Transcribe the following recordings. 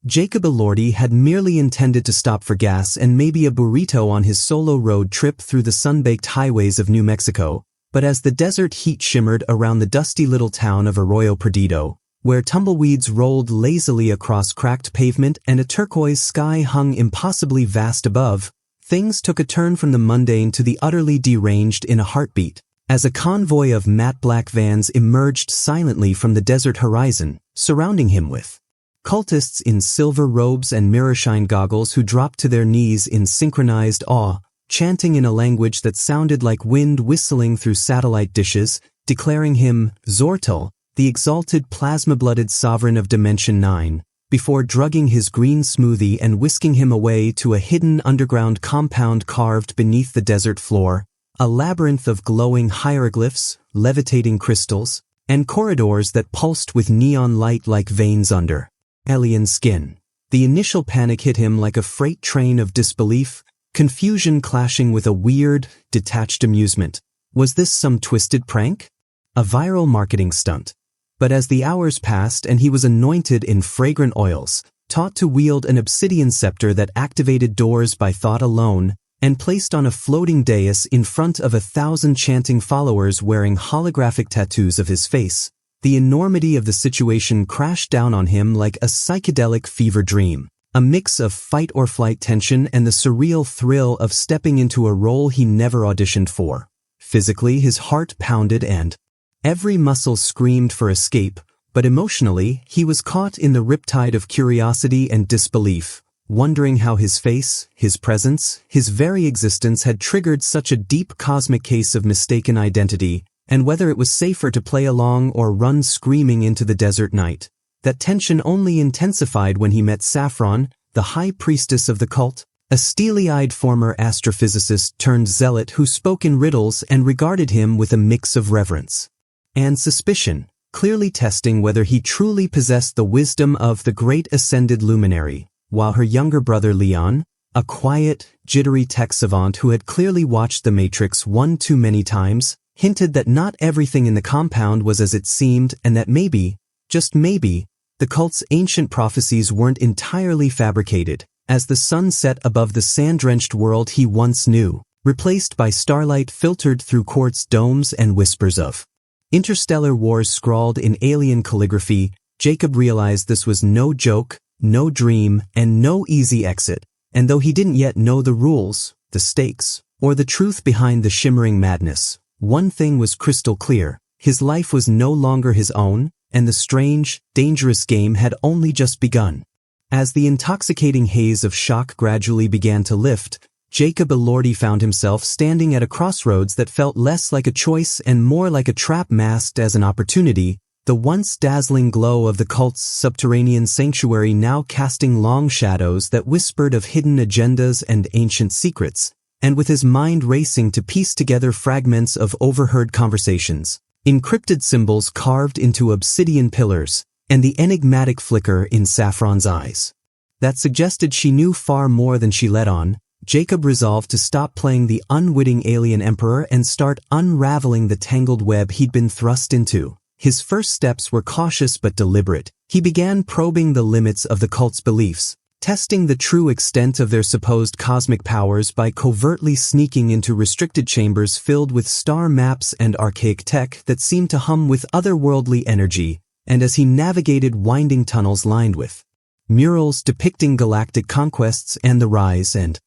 Jacob Elordi had merely intended to stop for gas and maybe a burrito on his solo road trip through the sun-baked highways of New Mexico, but as the desert heat shimmered around the dusty little town of Arroyo Perdido, where tumbleweeds rolled lazily across cracked pavement and a turquoise sky hung impossibly vast above, things took a turn from the mundane to the utterly deranged in a heartbeat, as a convoy of matte black vans emerged silently from the desert horizon, surrounding him with cultists in silver robes and mirror-shine goggles who dropped to their knees in synchronized awe, chanting in a language that sounded like wind whistling through satellite dishes, declaring him Zortal, the exalted plasma-blooded sovereign of Dimension 9, before drugging his green smoothie and whisking him away to a hidden underground compound carved beneath the desert floor, a labyrinth of glowing hieroglyphs, levitating crystals, and corridors that pulsed with neon light like veins under alien skin. The initial panic hit him like a freight train of disbelief, confusion clashing with a weird, detached amusement. Was this some twisted prank? A viral marketing stunt? But as the hours passed and he was anointed in fragrant oils, taught to wield an obsidian scepter that activated doors by thought alone, and placed on a floating dais in front of 1,000 chanting followers wearing holographic tattoos of his face, the enormity of the situation crashed down on him like a psychedelic fever dream. A mix of fight-or-flight tension and the surreal thrill of stepping into a role he never auditioned for. Physically, his heart pounded and every muscle screamed for escape, but emotionally, he was caught in the riptide of curiosity and disbelief, wondering how his face, his presence, his very existence had triggered such a deep cosmic case of mistaken identity, and whether it was safer to play along or run screaming into the desert night. That tension only intensified when he met Saffron, the high priestess of the cult, a steely-eyed former astrophysicist turned zealot who spoke in riddles and regarded him with a mix of reverence and suspicion, clearly testing whether he truly possessed the wisdom of the great ascended luminary, while her younger brother Leon, a quiet, jittery tech savant who had clearly watched The Matrix one too many times, hinted that not everything in the compound was as it seemed and that maybe, just maybe, the cult's ancient prophecies weren't entirely fabricated, as the sun set above the sand-drenched world he once knew, replaced by starlight filtered through quartz domes and whispers of interstellar wars scrawled in alien calligraphy. Jacob realized this was no joke, no dream, and no easy exit, and though he didn't yet know the rules, the stakes, or the truth behind the shimmering madness, one thing was crystal clear: his life was no longer his own, and the strange, dangerous game had only just begun. As the intoxicating haze of shock gradually began to lift, Jacob Elordi found himself standing at a crossroads that felt less like a choice and more like a trap masked as an opportunity, the once dazzling glow of the cult's subterranean sanctuary now casting long shadows that whispered of hidden agendas and ancient secrets, and with his mind racing to piece together fragments of overheard conversations, encrypted symbols carved into obsidian pillars, and the enigmatic flicker in Saffron's eyes that suggested she knew far more than she let on, Jacob resolved to stop playing the unwitting alien emperor and start unraveling the tangled web he'd been thrust into. His first steps were cautious but deliberate. He began probing the limits of the cult's beliefs, testing the true extent of their supposed cosmic powers by covertly sneaking into restricted chambers filled with star maps and archaic tech that seemed to hum with otherworldly energy, and as he navigated winding tunnels lined with murals depicting galactic conquests and the rise and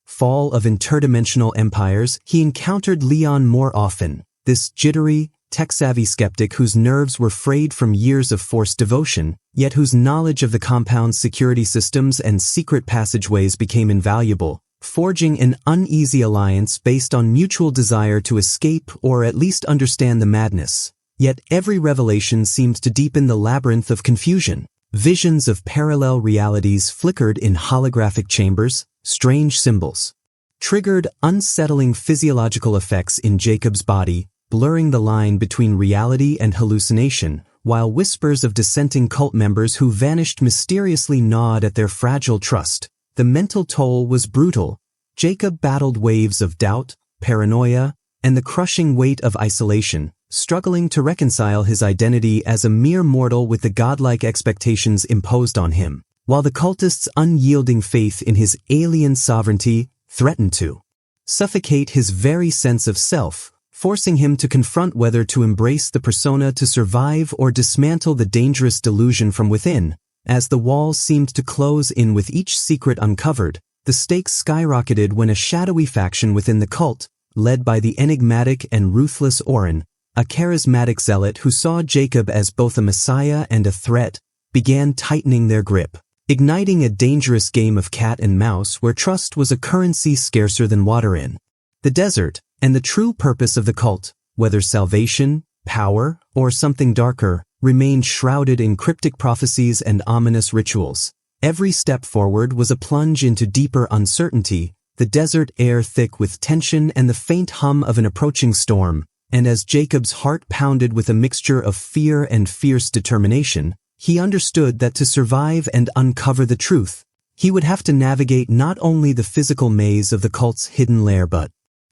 fall of interdimensional empires, he encountered Leon more often, this jittery, tech-savvy skeptic whose nerves were frayed from years of forced devotion, yet whose knowledge of the compound's security systems and secret passageways became invaluable, forging an uneasy alliance based on mutual desire to escape or at least understand the madness. Yet every revelation seemed to deepen the labyrinth of confusion. Visions of parallel realities flickered in holographic chambers, strange symbols triggered unsettling physiological effects in Jacob's body, blurring the line between reality and hallucination, while whispers of dissenting cult members who vanished mysteriously gnawed at their fragile trust. The mental toll was brutal. Jacob battled waves of doubt, paranoia, and the crushing weight of isolation, struggling to reconcile his identity as a mere mortal with the godlike expectations imposed on him. while the cultist's unyielding faith in his alien sovereignty threatened to suffocate his very sense of self, forcing him to confront whether to embrace the persona to survive or dismantle the dangerous delusion from within. As the walls seemed to close in with each secret uncovered, the stakes skyrocketed when a shadowy faction within the cult, led by the enigmatic and ruthless Orin, a charismatic zealot who saw Jacob as both a messiah and a threat, began tightening their grip, igniting a dangerous game of cat and mouse where trust was a currency scarcer than water in the desert, and the true purpose of the cult, whether salvation, power, or something darker, remained shrouded in cryptic prophecies and ominous rituals. Every step forward was a plunge into deeper uncertainty, the desert air thick with tension and the faint hum of an approaching storm, and as Jacob's heart pounded with a mixture of fear and fierce determination, he understood that to survive and uncover the truth, he would have to navigate not only the physical maze of the cult's hidden lair but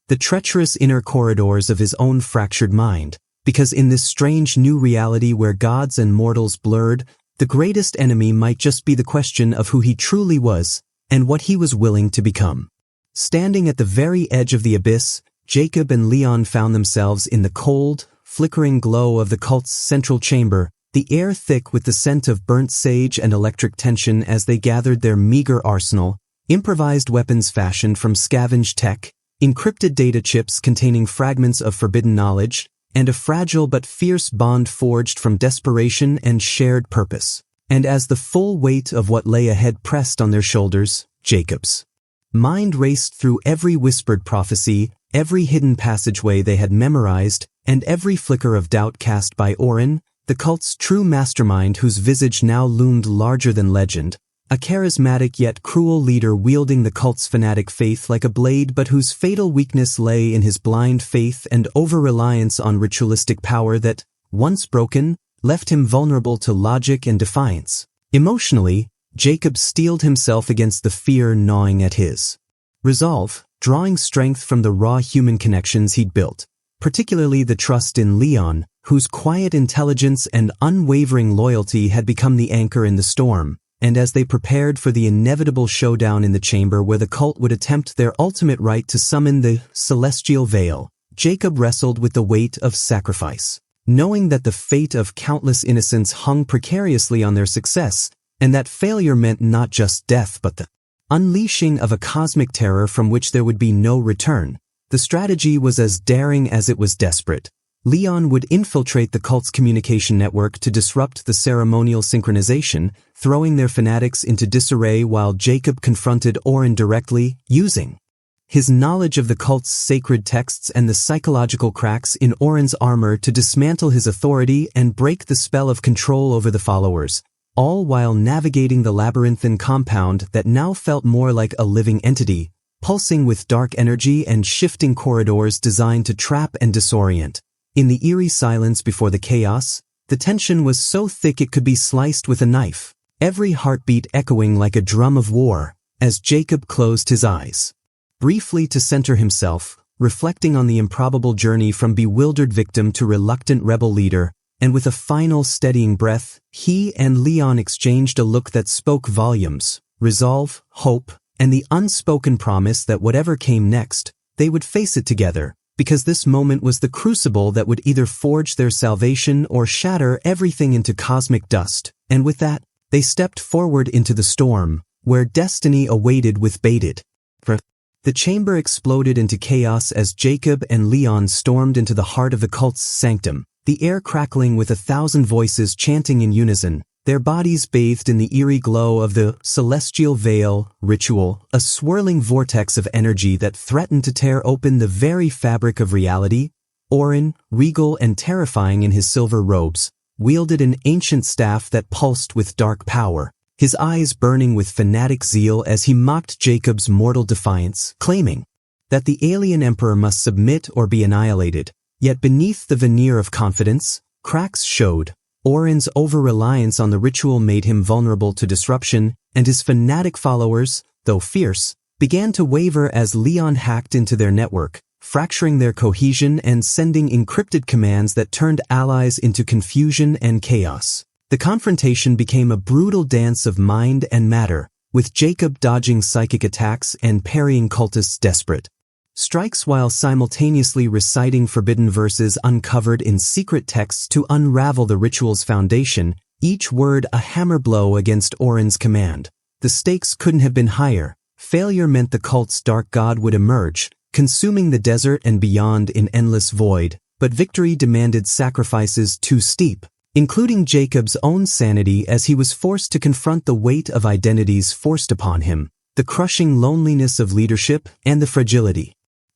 the treacherous inner corridors of his own fractured mind, because in this strange new reality where gods and mortals blurred, the greatest enemy might just be the question of who he truly was and what he was willing to become. Standing at the very edge of the abyss, Jacob and Leon found themselves in the cold, flickering glow of the cult's central chamber, the air thick with the scent of burnt sage and electric tension as they gathered their meager arsenal, improvised weapons fashioned from scavenged tech, encrypted data chips containing fragments of forbidden knowledge, and a fragile but fierce bond forged from desperation and shared purpose. And as the full weight of what lay ahead pressed on their shoulders, Jacob's mind raced through every whispered prophecy, every hidden passageway they had memorized, and every flicker of doubt cast by Orin, the cult's true mastermind whose visage now loomed larger than legend, a charismatic yet cruel leader wielding the cult's fanatic faith like a blade but whose fatal weakness lay in his blind faith and over-reliance on ritualistic power that, once broken, left him vulnerable to logic and defiance. Emotionally, Jacob steeled himself against the fear gnawing at his resolve, drawing strength from the raw human connections he'd built, particularly the trust in Leon, whose quiet intelligence and unwavering loyalty had become the anchor in the storm. And as they prepared for the inevitable showdown in the chamber where the cult would attempt their ultimate right to summon the celestial veil, Jacob wrestled with the weight of sacrifice, knowing that the fate of countless innocents hung precariously on their success, and that failure meant not just death but the unleashing of a cosmic terror from which there would be no return. The strategy was as daring as it was desperate. Leon would infiltrate the cult's communication network to disrupt the ceremonial synchronization, throwing their fanatics into disarray while Jacob confronted Orin directly, using his knowledge of the cult's sacred texts and the psychological cracks in Orin's armor to dismantle his authority and break the spell of control over the followers, all while navigating the labyrinthine compound that now felt more like a living entity, pulsing with dark energy and shifting corridors designed to trap and disorient. In the eerie silence before the chaos, the tension was so thick it could be sliced with a knife, every heartbeat echoing like a drum of war, as Jacob closed his eyes briefly to center himself, reflecting on the improbable journey from bewildered victim to reluctant rebel leader, and with a final steadying breath, he and Leon exchanged a look that spoke volumes, resolve, hope, and the unspoken promise that whatever came next, they would face it together, because this moment was the crucible that would either forge their salvation or shatter everything into cosmic dust. And with that, they stepped forward into the storm, where destiny awaited with bated breath. The chamber exploded into chaos as Jacob and Leon stormed into the heart of the cult's sanctum, the air crackling with 1,000 voices chanting in unison, their bodies bathed in the eerie glow of the celestial veil ritual, a swirling vortex of energy that threatened to tear open the very fabric of reality. Orin, regal and terrifying in his silver robes, wielded an ancient staff that pulsed with dark power, his eyes burning with fanatic zeal as he mocked Jacob's mortal defiance, claiming that the alien emperor must submit or be annihilated. Yet beneath the veneer of confidence, cracks showed. Orin's over-reliance on the ritual made him vulnerable to disruption, and his fanatic followers, though fierce, began to waver as Leon hacked into their network, fracturing their cohesion and sending encrypted commands that turned allies into confusion and chaos. The confrontation became a brutal dance of mind and matter, with Jacob dodging psychic attacks and parrying cultists' desperate strikes while simultaneously reciting forbidden verses uncovered in secret texts to unravel the ritual's foundation, each word a hammer blow against Orin's command. The stakes couldn't have been higher. Failure meant the cult's dark god would emerge, consuming the desert and beyond in endless void, but victory demanded sacrifices too steep, including Jacob's own sanity as he was forced to confront the weight of identities forced upon him, the crushing loneliness of leadership, and the fragility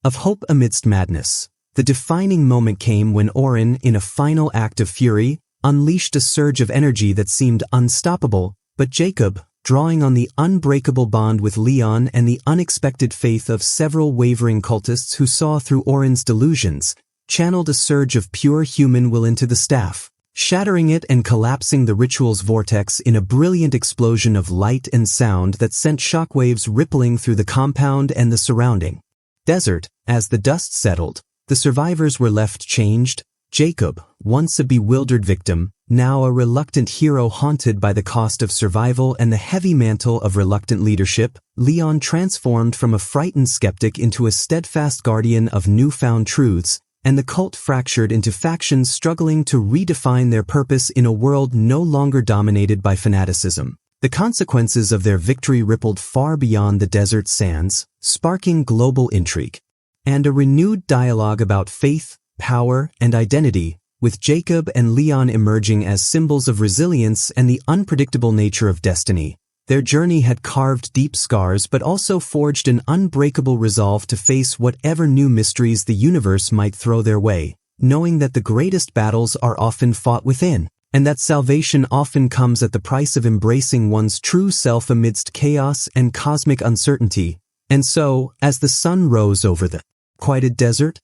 of hope amidst madness. The defining moment came when Orin, in a final act of fury, unleashed a surge of energy that seemed unstoppable, but Jacob, drawing on the unbreakable bond with Leon and the unexpected faith of several wavering cultists who saw through Orin's delusions, channeled a surge of pure human will into the staff, shattering it and collapsing the ritual's vortex in a brilliant explosion of light and sound that sent shockwaves rippling through the compound and the surrounding desert. As the dust settled, the survivors were left changed. Jacob, once a bewildered victim, now a reluctant hero haunted by the cost of survival and the heavy mantle of reluctant leadership. Leon transformed from a frightened skeptic into a steadfast guardian of newfound truths, and the cult fractured into factions struggling to redefine their purpose in a world no longer dominated by fanaticism. The consequences of their victory rippled far beyond the desert sands, sparking global intrigue and a renewed dialogue about faith, power, and identity, with Jacob and Leon emerging as symbols of resilience and the unpredictable nature of destiny. Their journey had carved deep scars but also forged an unbreakable resolve to face whatever new mysteries the universe might throw their way, knowing that the greatest battles are often fought within, and that salvation often comes at the price of embracing one's true self amidst chaos and cosmic uncertainty. And so, as the sun rose over the quiet desert,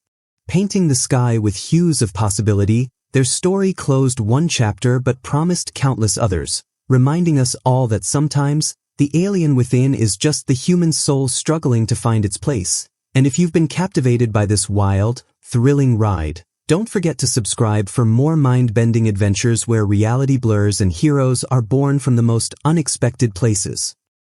painting the sky with hues of possibility, their story closed one chapter but promised countless others, reminding us all that sometimes, the alien within is just the human soul struggling to find its place. And if you've been captivated by this wild, thrilling ride, don't forget to subscribe for more mind-bending adventures where reality blurs and heroes are born from the most unexpected places.